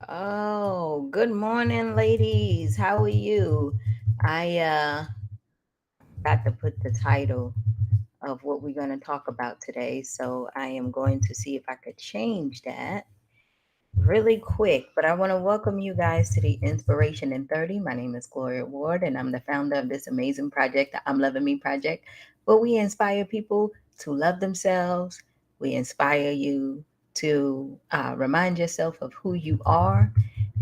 Oh, good morning, ladies. How are you? I got to put the title of what we're going to talk about today, so I am going to see if I could change that really quick. But I want to welcome you guys to the Inspiration in 30. My name is Gloria Ward, and I'm the founder of this amazing project, the I'm Loving Me Project, where we inspire people to love themselves. We inspire you to remind yourself of who you are,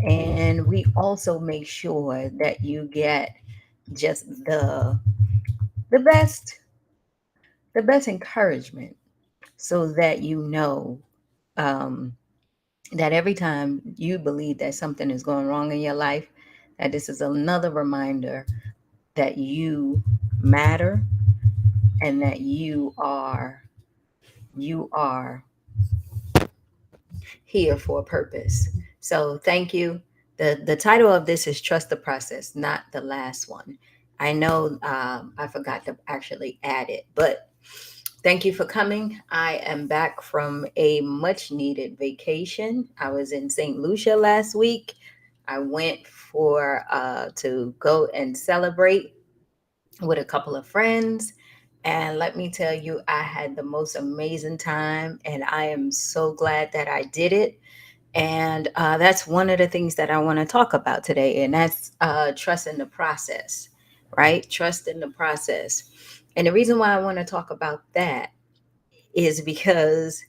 and we also make sure that you get just the best the best encouragement, so that you know um, that every time you believe that something is going wrong in your life, that this is another reminder that you matter, and that you are here for a purpose. So thank you. The title of this is Trust the Process, not the last one. I know I forgot to actually add it, but thank you for coming. I am back from a much needed vacation. I was in St. Lucia last week. I went for to go and celebrate with a couple of friends. And let me tell you, I had the most amazing time, and I am so glad that I did it. And that's one of the things that I want to talk about today, and that's trust in the process, right? Trust in the process. And the reason why I want to talk about that is because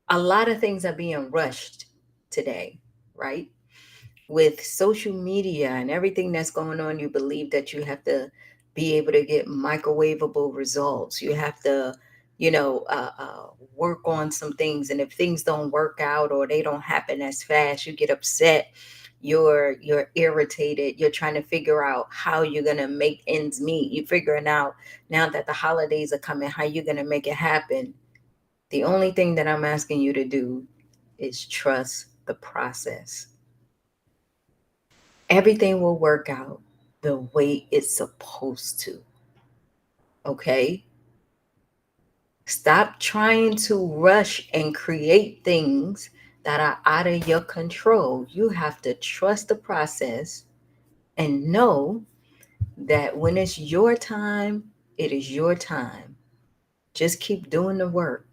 a lot of things are being rushed today, right? With social media and everything that's going on, you believe that you have to be able to get microwavable results. You have to, work on some things, and if things don't work out or they don't happen as fast, you get upset. You're irritated. You're trying to figure out how you're gonna make ends meet. You're figuring out now that the holidays are coming, how you're gonna make it happen. The only thing that I'm asking you to do is trust the process. Everything will work out the way it's supposed to. Okay? Stop trying to rush and create things that are out of your control. You have to trust the process and know that when it's your time, it is your time. Just keep doing the work.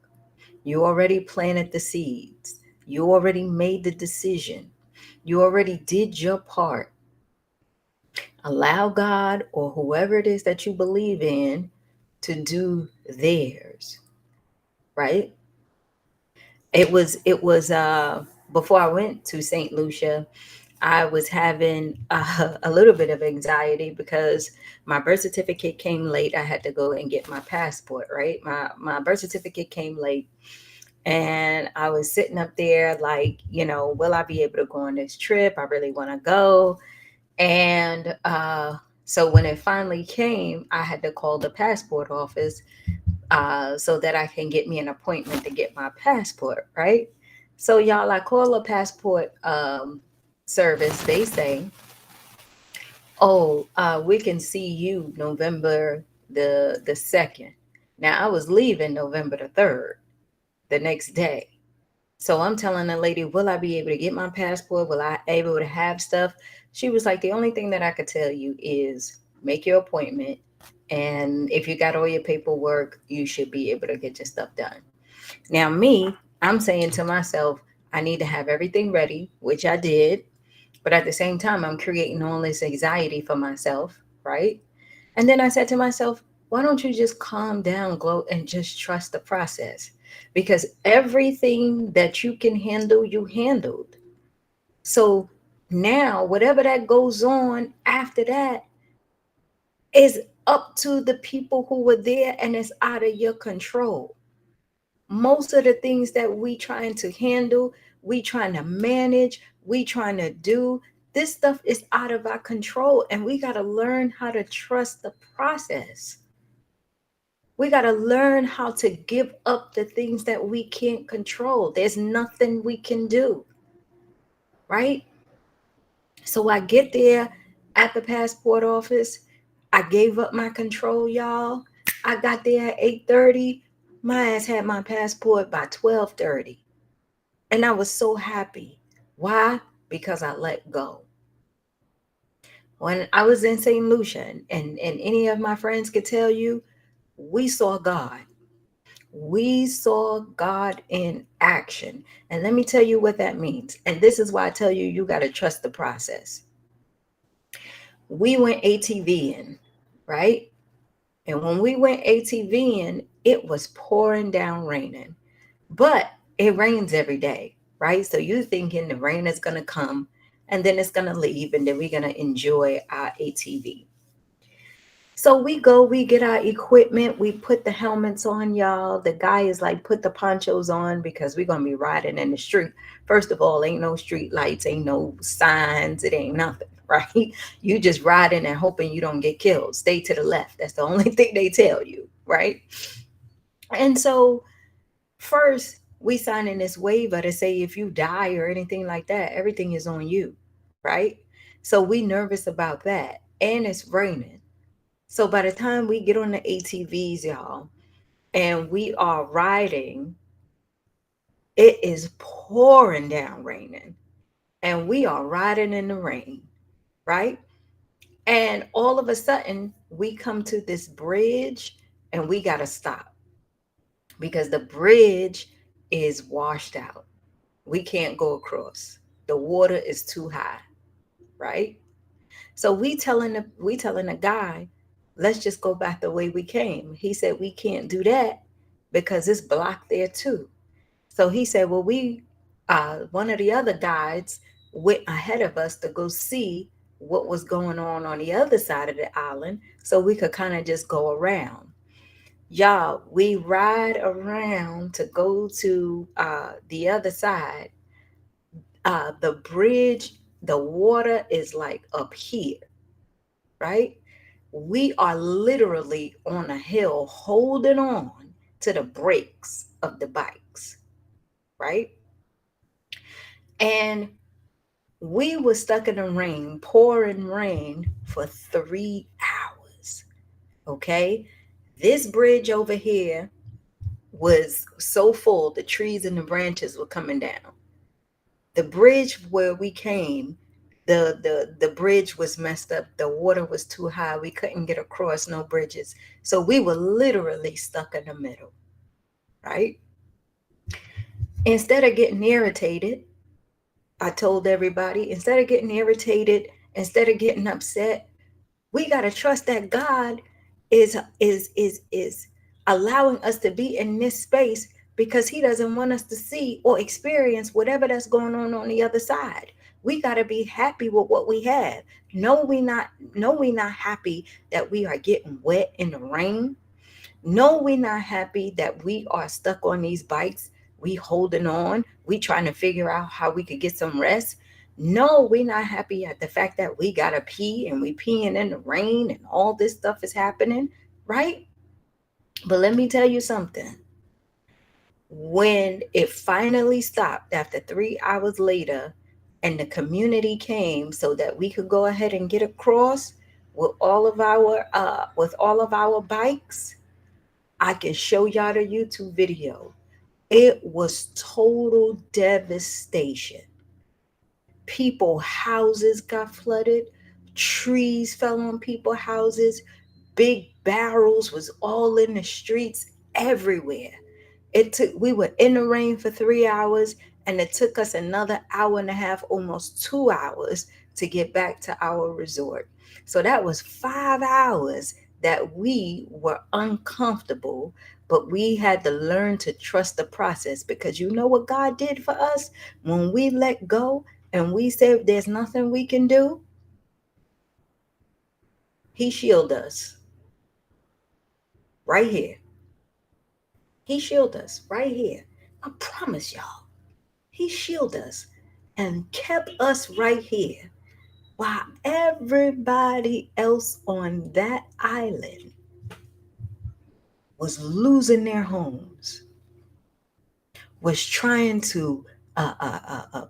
You already planted the seeds, you already made the decision, you already did your part. Allow God or whoever it is that you believe in to do theirs, right? It was before I went to St. Lucia, I was having a little bit of anxiety because my birth certificate came late. I had to go and get my passport, right? My birth certificate came late, and I was sitting up there like, will I be able to go on this trip? I really want to go. And so when it finally came, I had to call the passport office so that I can get me an appointment to get my passport, right? So, y'all, I call a passport service. They say, oh, we can see you November the 2nd. Now, I was leaving November the 3rd, the next day. So I'm telling the lady, will I be able to get my passport? Will I able to have stuff? She was like, the only thing that I could tell you is make your appointment. And if you got all your paperwork, you should be able to get your stuff done. Now, me, I'm saying to myself, I need to have everything ready, which I did. But at the same time, I'm creating all this anxiety for myself, right? And then I said to myself, why don't you just calm down, Glow, and just trust the process? Because everything that you can handle, you handled. So now, whatever that goes on after that is up to the people who were there, and it's out of your control. Most of the things that we trying to handle, we trying to manage, we trying to do, this stuff is out of our control, and we got to learn how to trust the process. We got to learn how to give up the things that we can't control. There's nothing we can do, right? So I get there at the passport office. I gave up my control, y'all. I got there at 8:30. My ass had my passport by 12:30. And I was so happy. Why? because I let go. When I was in St. Lucia, and any of my friends could tell you, we saw God. We saw God in action. And let me tell you what that means. And this is why I tell you, you got to trust the process. We went ATVing, right? And when we went ATVing, it was pouring down raining. But it rains every day, right? So you're thinking the rain is going to come and then it's going to leave and then we're going to enjoy our ATV. So we go, we get our equipment, we put the helmets on, y'all. The guy is like, put the ponchos on because we're going to be riding in the street. First of all, ain't no street lights, ain't no signs, it ain't nothing, right? You just riding and hoping you don't get killed. Stay to the left. That's the only thing they tell you, right? And so first, we sign in this waiver to say if you die or anything like that, everything is on you, right? So we nervous about that. And it's raining. So by the time we get on the ATVs, y'all, and we are riding, it is pouring down raining. And we are riding in the rain, right? And all of a sudden, we come to this bridge and we got to stop because the bridge is washed out. We can't go across. The water is too high, right? So we telling the guy, let's just go back the way we came. He said we can't do that because it's blocked there too. So he said, well, we one of the other guides went ahead of us to go see what was going on the other side of the island so we could kind of just go around. Y'all, we ride around to go to the other side. The bridge, the water is like up here, right? We are literally on a hill holding on to the brakes of the bikes, right? And we were stuck in the rain, pouring rain for 3 hours. Okay. This bridge over here was so full, the trees and the branches were coming down. The bridge where we came, the bridge was messed up. The water was too high. We couldn't get across, no bridges. So we were literally stuck in the middle, right? Instead of getting irritated, I told everybody, instead of getting upset, we got to trust that God is allowing us to be in this space because he doesn't want us to see or experience whatever that's going on the other side. We got to be happy with what we have. No, we not happy that we are getting wet in the rain. No, we're not happy that we are stuck on these bikes. We holding on. We trying to figure out how we could get some rest. No, we're not happy at the fact that we gotta pee and we peeing in the rain and all this stuff is happening, right? But let me tell you something. When it finally stopped after 3 hours later, and the community came so that we could go ahead and get across with all of our bikes, I can show y'all the YouTube video. It was total devastation. People houses got flooded, trees fell on people houses, big barrels was all in the streets everywhere. We were in the rain for 3 hours, and it took us another hour and a half, almost 2 hours, to get back to our resort. So that was 5 hours that we were uncomfortable, but we had to learn to trust the process because you know what God did for us when we let go and we said there's nothing we can do. He shielded us right here. He shielded us right here. I promise y'all. He shielded us and kept us right here while everybody else on that island was losing their homes, was trying to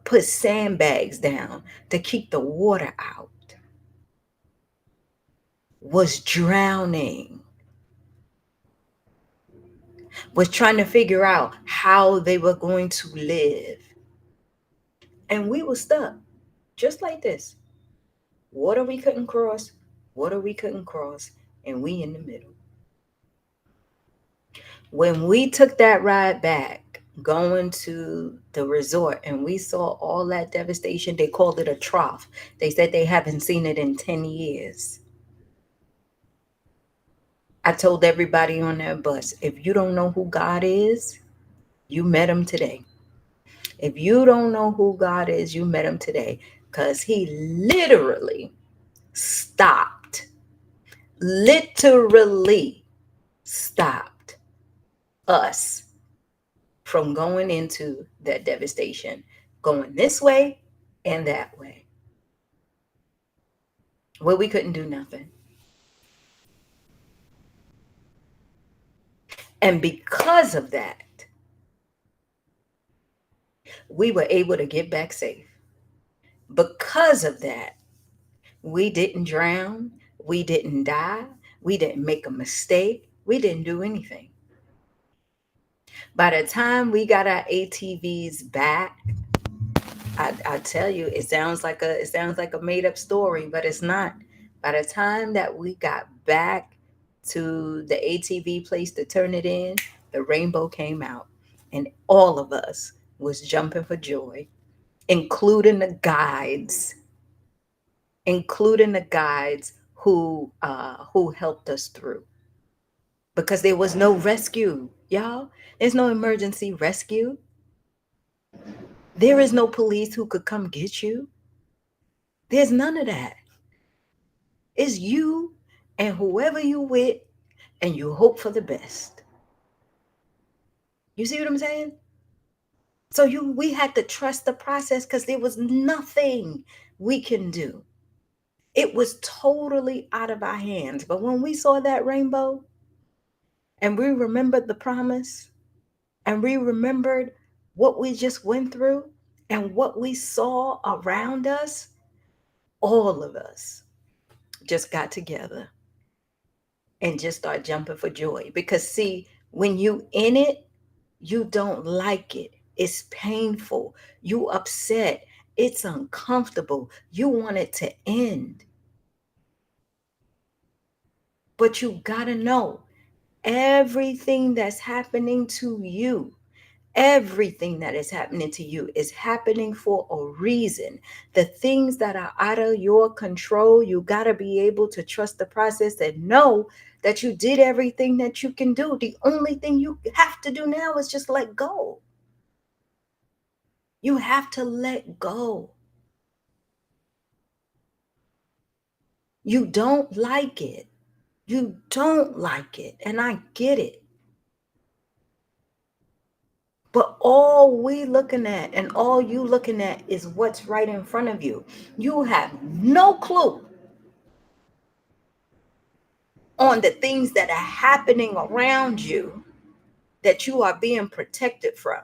put sandbags down to keep the water out, was drowning, was trying to figure out how they were going to live. And we were stuck. just like this. Water we couldn't cross, water we couldn't cross, and we in the middle. When we took that ride back, going to the resort, and we saw all that devastation, they called it a trough. They said they haven't seen it in 10 years. I told everybody on that bus, if you don't know who God is, you met him today. If you don't know who God is, you met him today. Because he literally stopped, literally stopped us from going into that devastation, going this way and that way, where we couldn't do nothing. And because of that, we were able to get back safe. Because of that, we didn't drown, we didn't die, we didn't make a mistake, we didn't do anything. By the time we got our ATVs back, I tell you, it sounds like a made up story, but it's not. By the time that we got back to the ATV place to turn it in, the rainbow came out, and all of us was jumping for joy, including the guides, including the guides who helped us through, because there was no rescue, y'all. There's no emergency rescue. There is no police who could come get you. There's none of that. It's you and whoever you with, and you hope for the best. You see what I'm saying? So we had to trust the process because there was nothing we can do. It was totally out of our hands. But when we saw that rainbow and we remembered the promise and we remembered what we just went through and what we saw around us, all of us just got together and just start jumping for joy. Because see, when you in it, you don't like it. It's painful. You upset. It's uncomfortable. You want it to end. But you gotta know everything that's happening to you, everything that is happening to you is happening for a reason. The things that are out of your control, you got to be able to trust the process and know that you did everything that you can do. The only thing you have to do now is just let go. You have to let go. You don't like it. You don't like it. And I get it. But all we looking at and all you looking at is what's right in front of you. You have no clue on the things that are happening around you that you are being protected from.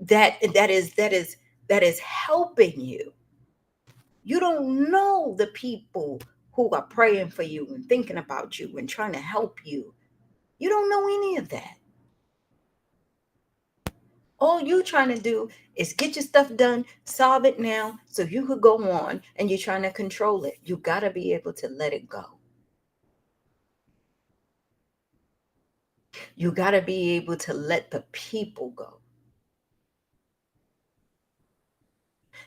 That is helping you. You don't know the people who are praying for you and thinking about you and trying to help you. You don't know any of that. All you trying to do is get your stuff done, solve it now so you could go on, and you're trying to control it. You got to be able to let it go. You got to be able to let the people go.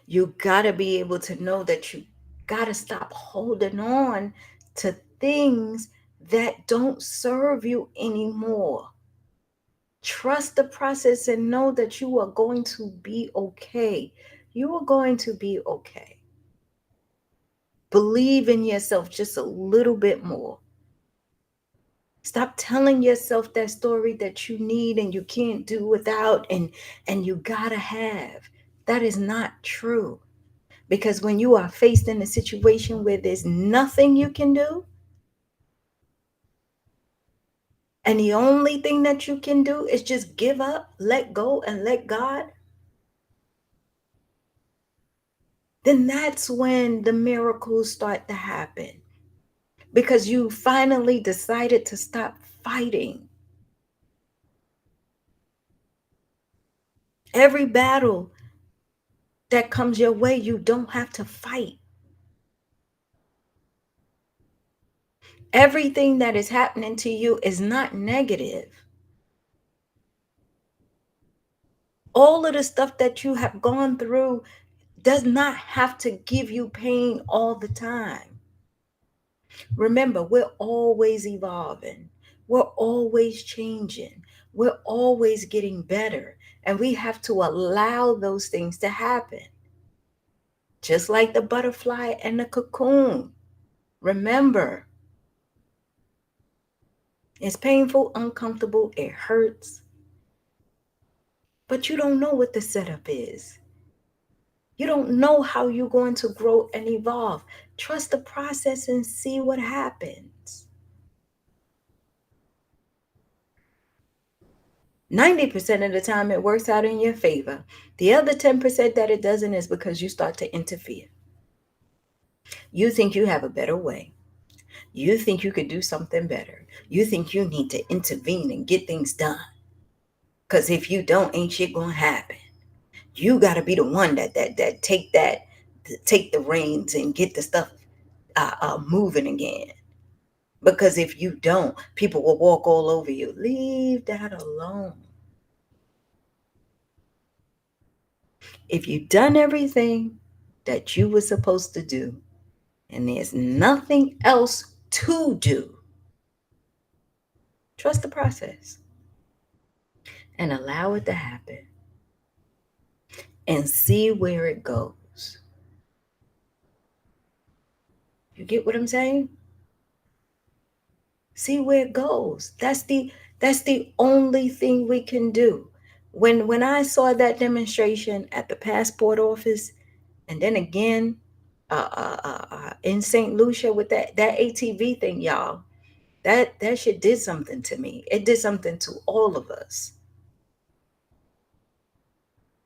You got to be able to know that you got to stop holding on to things that don't serve you anymore. Trust the process and know that you are going to be okay. You are going to be okay. Believe in yourself just a little bit more. Stop telling yourself that story that you need and you can't do without and you gotta have. That is not true. Because when you are faced in a situation where there's nothing you can do, and the only thing that you can do is just give up, let go, and let God, then that's when the miracles start to happen. Because you finally decided to stop fighting. Every battle that comes your way, you don't have to fight. Everything that is happening to you is not negative. All of the stuff that you have gone through does not have to give you pain all the time. Remember, we're always evolving, we're always changing, we're always getting better, and we have to allow those things to happen. Just like the butterfly and the cocoon. Remember, it's painful, uncomfortable, it hurts, but you don't know what the setup is. You don't know how you're going to grow and evolve. Trust the process and see what happens. 90% of the time, it works out in your favor. The other 10% that it doesn't is because you start to interfere. You think you have a better way. You think you could do something better. You think you need to intervene and get things done. Because if you don't, ain't shit going to happen. You got to be the one that take the reins and get the stuff moving again. Because if you don't, people will walk all over you. Leave that alone. If you've done everything that you were supposed to do and there's nothing else to do, trust the process and allow it to happen and see where it goes. You get what I'm saying? See where it goes. That's the only thing we can do. When I saw that demonstration at the passport office, and then again in St. Lucia with that ATV thing, y'all, that shit did something to me. It did something to all of us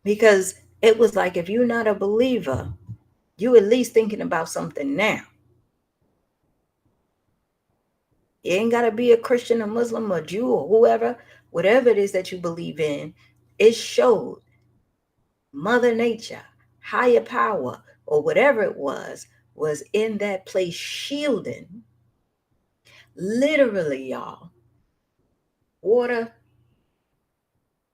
because it was like if you're not a believer, you at least thinking about something now. You ain't got to be a Christian, a Muslim, a Jew, or whoever, whatever it is that you believe in. It showed Mother Nature, higher power, or whatever it was in that place shielding. Literally, y'all, water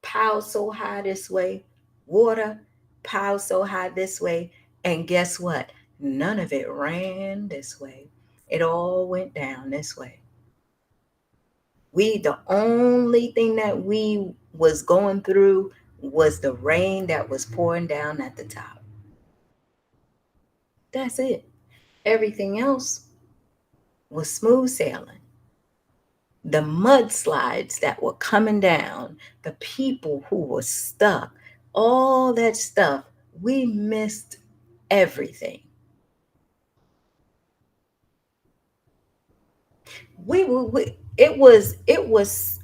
piled so high this way, water piled so high this way, and guess what? None of it ran this way. It all went down this way. The only thing that we was going through was the rain that was pouring down at the top. That's it. Everything else was smooth sailing. The mudslides that were coming down, the people who were stuck, all that stuff, we missed everything.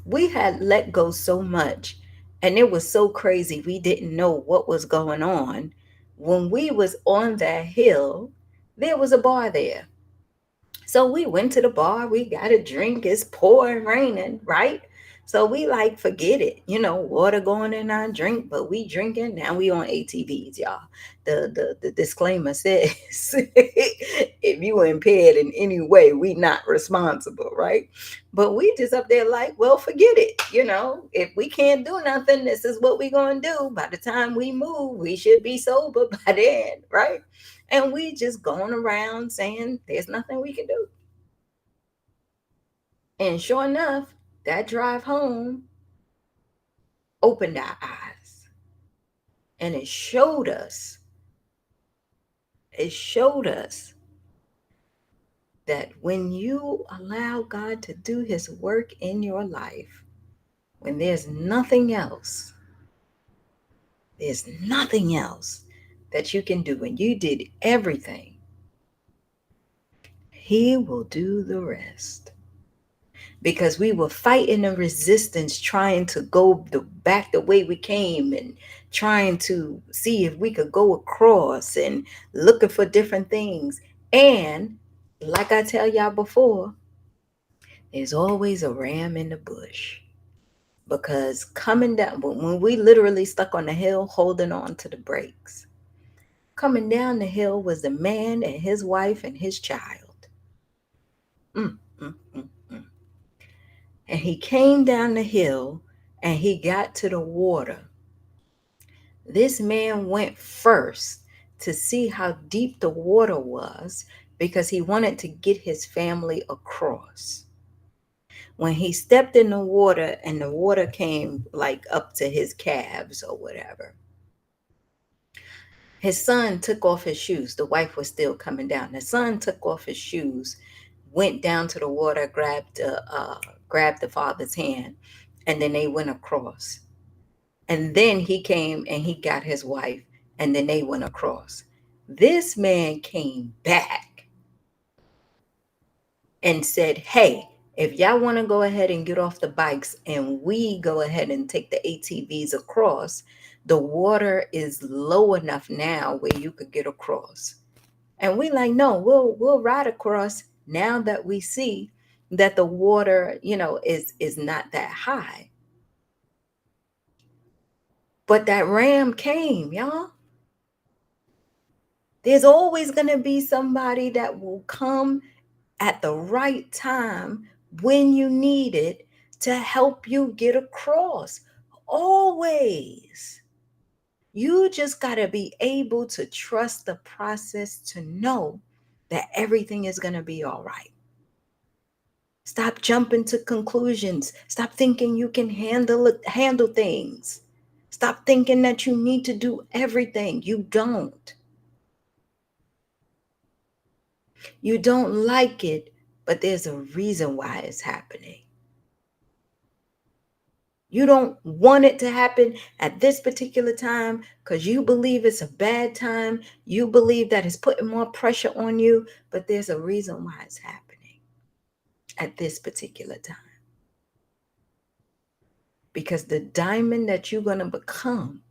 We had let go so much, and it was so crazy we didn't know what was going on. When we was on that hill, there was a bar there. So we went to the bar, we got a drink, it's pouring, raining, right? So we like, forget it, water going in our drink, but we drinking. Now we on ATVs, y'all. The disclaimer says if you were impaired in any way, we not responsible, right? But we just up there like, well, forget it. If we can't do nothing, this is what we gonna do. By the time we move, we should be sober by then, right? And we just going around saying there's nothing we can do. And sure enough, that drive home opened our eyes. And it showed us that when you allow God to do his work in your life, when there's nothing else that you can do, and you did everything, he will do the rest. Because we were fighting a resistance, trying to go back the way we came and trying to see if we could go across and looking for different things. And like I tell y'all before, there's always a ram in the bush. Because coming down, when we literally stuck on the hill holding on to the brakes, Coming down the hill was the man and his wife and his child. Mm, mm, mm, mm. And he came down the hill and he got to the water. This man went first to see how deep the water was because he wanted to get his family across. When he stepped in the water and the water came like up to his calves or whatever, his son took off his shoes. The wife was still coming down. The son took off his shoes, went down to the water, grabbed the father's hand, and then they went across. And then he came and he got his wife, and then they went across. This man came back and said, "Hey, if y'all want to go ahead and get off the bikes and we go ahead and take the ATVs across, the water is low enough now where you could get across." And we like, "No, we'll ride across now that we see that the water, is not that high." But that ram came, y'all. There's always going to be somebody that will come at the right time when you need it to help you get across. Always. You just got to be able to trust the process to know that everything is going to be all right. Stop jumping to conclusions. Stop thinking you can handle things. Stop thinking that you need to do everything. You don't. You don't like it, but there's a reason why it's happening. You don't want it to happen at this particular time because you believe it's a bad time. You believe that it's putting more pressure on you, but there's a reason why it's happening at this particular time. Because the diamond that you're going to become,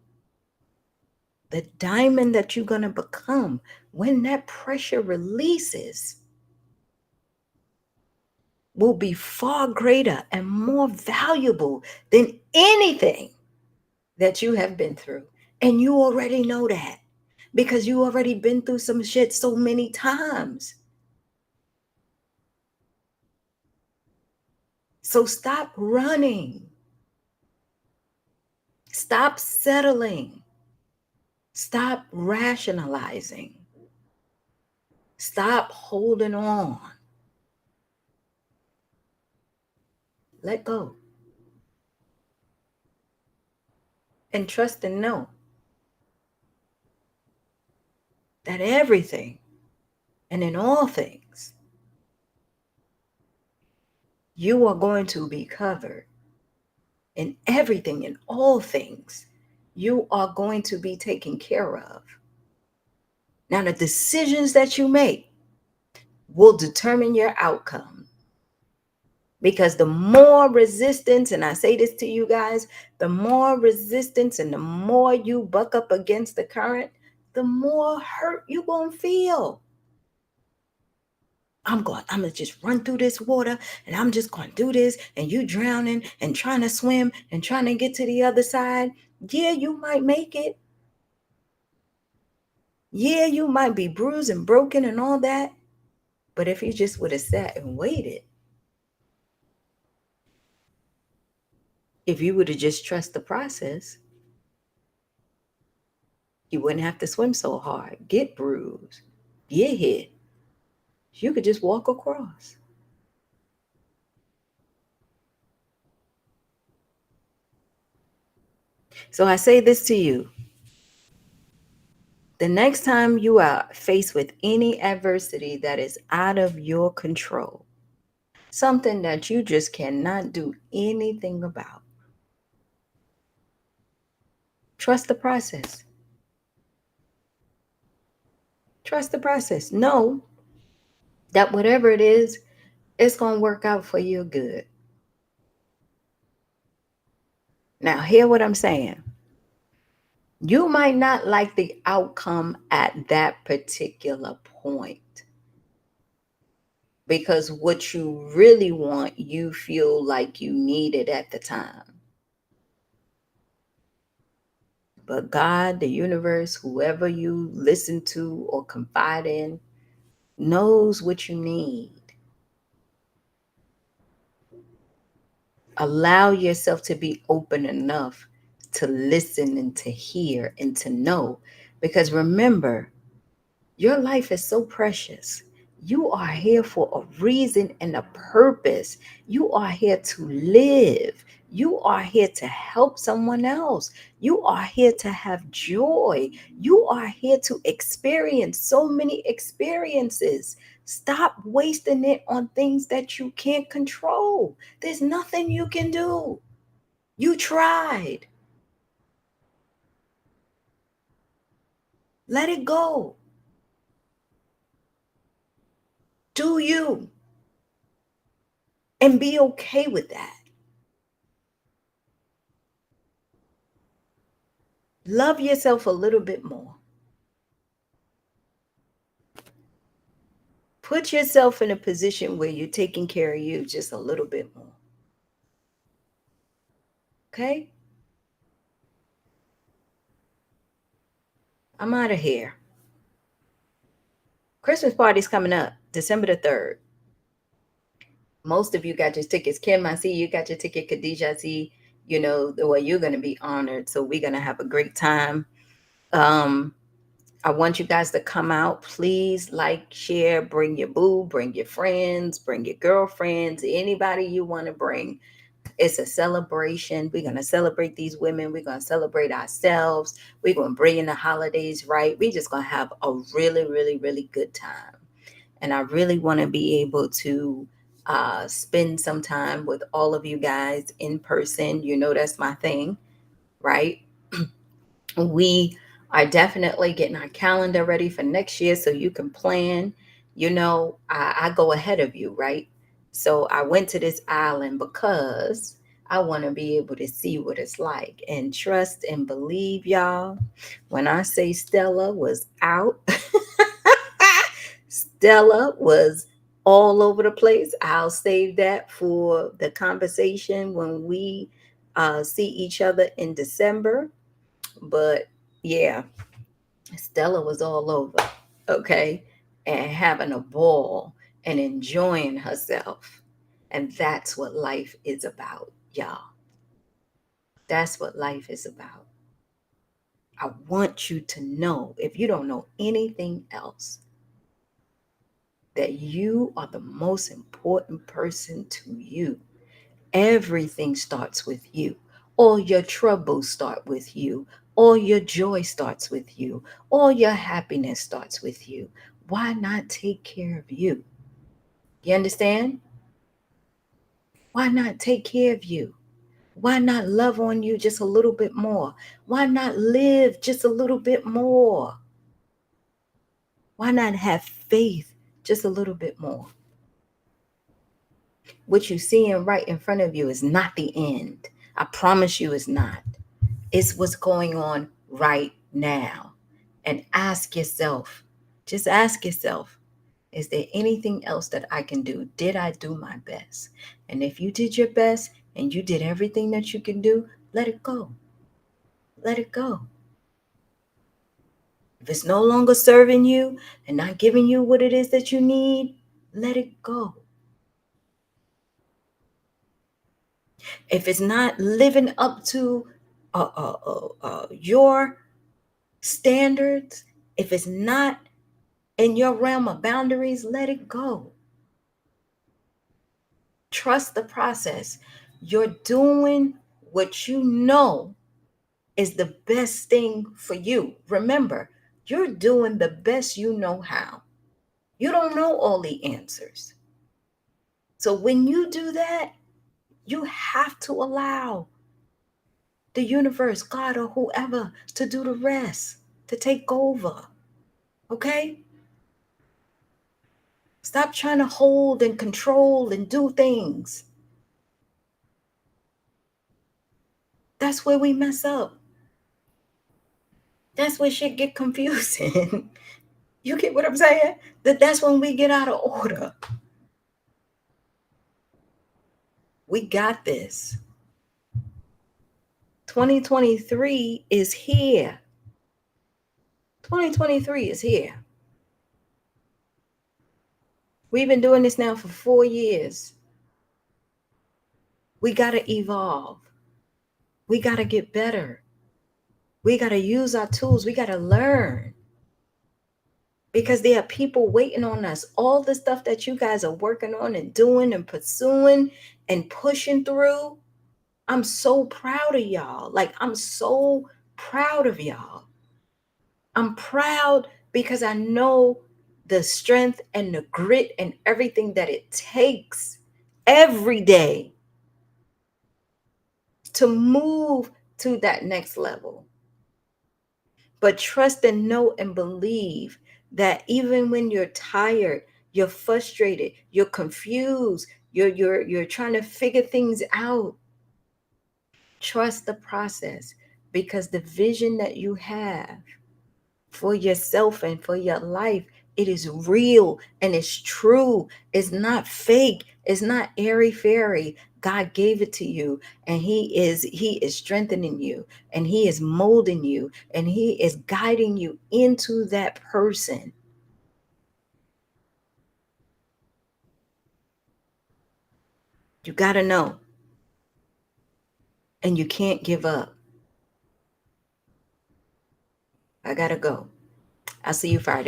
when that pressure releases, will be far greater and more valuable than anything that you have been through. And you already know that because you already been through some shit so many times. So stop running. Stop settling. Stop rationalizing. Stop holding on. Let go. And trust and know that everything and in all things, you are going to be covered. In everything, in all things, you are going to be taken care of. Now, the decisions that you make will determine your outcome. Because the more resistance, and I say this to you guys, the more resistance and the more you buck up against the current, the more hurt you're going to feel. I'm going to just run through this water and I'm just going to do this. And you drowning and trying to swim and trying to get to the other side. Yeah, you might make it. Yeah, you might be bruised and broken and all that. But if you just would have sat and waited, if you would have just trust the process, you wouldn't have to swim so hard, get bruised, get hit. You could just walk across. So I say this to you. The next time you are faced with any adversity that is out of your control, something that you just cannot do anything about, trust the process. Trust the process. Know that whatever it is, it's going to work out for your good. Now, hear what I'm saying. You might not like the outcome at that particular point because what you really want, you feel like you need it at the time. But God, the universe, whoever you listen to or confide in, knows what you need. Allow yourself to be open enough to listen and to hear and to know. Because remember, your life is so precious. You are here for a reason and a purpose. You are here to live. You are here to help someone else. You are here to have joy. You are here to experience so many experiences. Stop wasting it on things that you can't control. There's nothing you can do. You tried. Let it go. Do you and be okay with that. Love yourself a little bit more. Put yourself in a position where you're taking care of you just a little bit more. Okay? I'm out of here. Christmas party's coming up, December the 3rd. Most of you got your tickets. Kim, I see you got your ticket. Khadijah, I see, the way you're going to be honored. So we're going to have a great time. Um, I want you guys to come out. Please like, share, bring your boo, bring your friends, bring your girlfriends, anybody you want to bring. It's a celebration. We're going to celebrate these women. We're going to celebrate ourselves. We're going to bring in the holidays right. We're just going to have a really, really, really good time. And I really want to be able to spend some time with all of you guys in person. That's my thing, right? We are definitely getting our calendar ready for next year so you can plan. I go ahead of you, right? So I went to this island because I want to be able to see what it's like and trust and believe, y'all. When I say Stella was out, Stella was all over the place. I'll save that for the conversation when we see each other in December. But yeah, Stella was all over, okay, and having a ball and enjoying herself. And that's what life is about, y'all. That's what life is about. I want you to know, if you don't know anything else, that you are the most important person to you. Everything starts with you. All your troubles start with you. All your joy starts with you. All your happiness starts with you. Why not take care of you? You understand? Why not take care of you? Why not love on you just a little bit more? Why not live just a little bit more? Why not have faith just a little bit more? What you're seeing right in front of you is not the end. I promise you it's not. It's what's going on right now. And just ask yourself, is there anything else that I can do? Did I do my best? And if you did your best and you did everything that you can do, let it go. Let it go. If it's no longer serving you and not giving you what it is that you need, let it go. If it's not living up to your standards, if it's not in your realm of boundaries, let it go. Trust the process. You're doing what you know is the best thing for you. Remember, you're doing the best you know how. You don't know all the answers. So when you do that, you have to allow the universe, God, or whoever to do the rest, to take over. Okay? Stop trying to hold and control and do things. That's where we mess up. That's where shit get confusing. You get what I'm saying? That's when we get out of order. We got this. 2023 is here. 2023 is here. We've been doing this now for 4 years. We got to evolve. We got to get better. We got to use our tools. We got to learn because there are people waiting on us. All the stuff that you guys are working on and doing and pursuing and pushing through. I'm so proud of y'all. Like, I'm so proud of y'all. I'm proud because I know the strength and the grit and everything that it takes every day to move to that next level. But trust and know and believe that even when you're tired, you're frustrated, you're confused, you're trying to figure things out, trust the process because the vision that you have for yourself and for your life, it is real and it's true. It's not fake. It's not airy fairy. God gave it to you, and he is strengthening you, and he is molding you, and he is guiding you into that person. You got to know, and you can't give up. I got to go. I'll see you Friday.